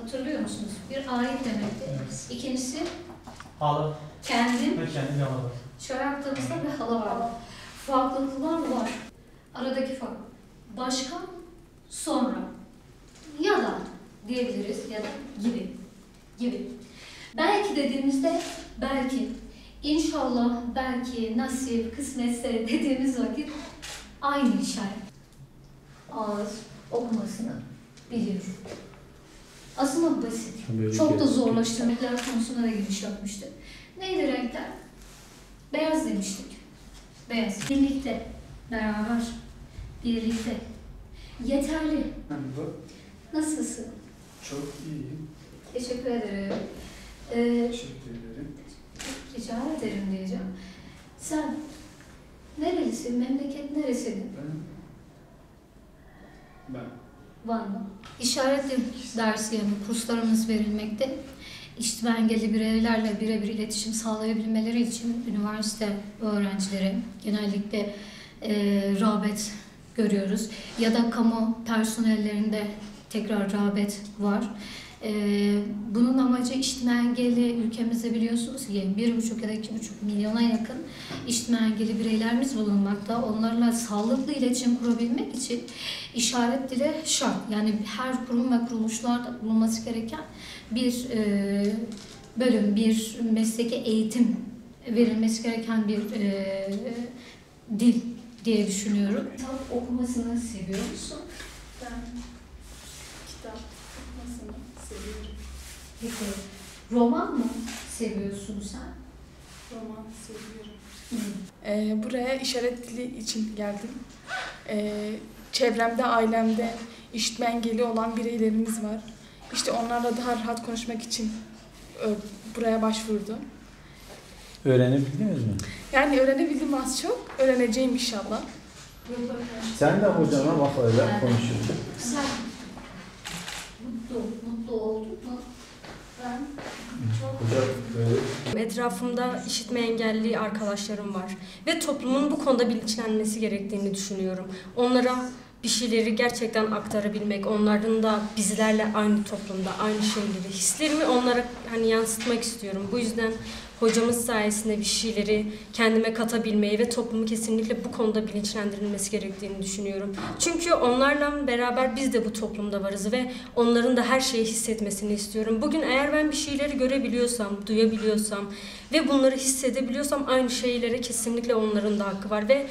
Hatırlıyor musunuz? Bir ait demekti. Evet. İkincisi Halı. kendim. Ve kendi halı. Şöyle yaptığımızda bir halı var. Farklılıklar var. Aradaki fark. Başka, sonra. Ya da diyebiliriz ya da gibi. Gibi. Belki dediğimizde belki, inşallah, belki, nasip, kısmetse dediğimiz vakit aynı işaret. Ağız okumasını biliyorum. Aslında basit. Çok da zorlaştırmalar konusuna da giriş yapmıştık. Neydi renkler? Beyaz demiştik. Beyaz. Birlikte, beraber, birlikte. Yeterli. Merhaba. Nasılsın? Çok iyiyim. Teşekkür ederim. Teşekkür ederim. Rica ederim diyeceğim. Sen nerelisin? Memleket neresi? Ben Van'da. İşaret dil dersi yani kurslarımız verilmekte. İşitme engelli bireylerle birebir iletişim sağlayabilmeleri için üniversite öğrencileri genellikle rağbet görüyoruz. Ya da kamu personellerinde tekrar rağbet var. Bunun amacı işitme engelli ülkemizde biliyorsunuz ki 1,5 ya da 2,5 milyona yakın işitme engelli bireylerimiz bulunmakta. Onlarla sağlıklı iletişim kurabilmek için işaret dili şart. Yani her kurum ve kuruluşlarda bulunması gereken bir bölüm, bir mesleki eğitim verilmesi gereken bir dil diye düşünüyorum. Kitap okumasını seviyor musun? Ben kitap okumasını seviyorum. Peki roman mı seviyorsun sen? Roman seviyorum. Buraya işaret dili için geldim. Çevremde, ailemde işitme engeli olan bireylerimiz var. İşte onlarla daha rahat konuşmak için buraya başvurdum. Öğrenebildiniz mi? Yani öğrenebildim az çok. Öğreneceğim inşallah. Sen de hocana bak öyle konuşuyorsun. Sen mutlu oldun mu? Ben çok Hocam böyle Etrafımda işitme engelli arkadaşlarım var ve toplumun bu konuda bilinçlenmesi gerektiğini düşünüyorum. Onlara bir şeyleri gerçekten aktarabilmek, onların da bizlerle aynı toplumda aynı şeyleri, hislerimi onlara yansıtmak istiyorum. Bu yüzden hocamız sayesinde bir şeyleri kendime katabilmeyi ve toplumu kesinlikle bu konuda bilinçlendirilmesi gerektiğini düşünüyorum. Çünkü onlarla beraber biz de bu toplumda varız ve onların da her şeyi hissetmesini istiyorum. Bugün eğer ben bir şeyleri görebiliyorsam, duyabiliyorsam ve bunları hissedebiliyorsam aynı şeylere kesinlikle onların da hakkı var ve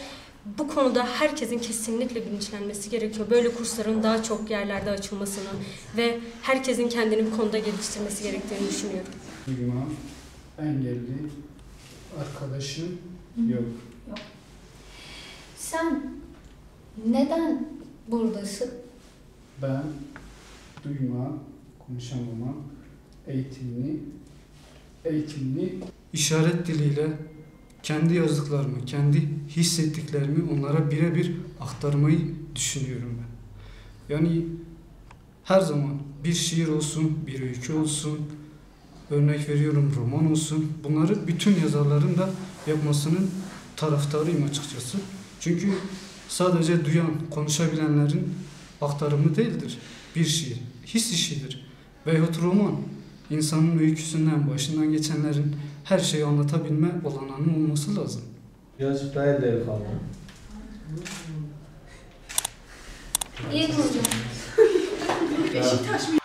bu konuda herkesin kesinlikle bilinçlenmesi gerekiyor. Böyle kursların daha çok yerlerde açılmasını ve herkesin kendini bu konuda geliştirmesi gerektiğini düşünüyorum. duyma engelli arkadaşım yok. Sen neden buradasın? Ben duyma, konuşamama, eğitimli İşaret diliyle kendi yazdıklarımı, kendi hissettiklerimi onlara birebir aktarmayı düşünüyorum ben. Yani her zaman bir şiir olsun, bir öykü olsun, örnek veriyorum roman olsun, bunları bütün yazarların da yapmasının taraftarıyım açıkçası. Çünkü sadece duyan, konuşabilenlerin aktarımı değildir bir şiir, his işidir. Veyahut roman, insanın öyküsünden, başından geçenlerin her şeyi anlatabilme olanağının olması lazım. birazcık daha elleri kaldı. İyi hocam. Beşiktaş mı?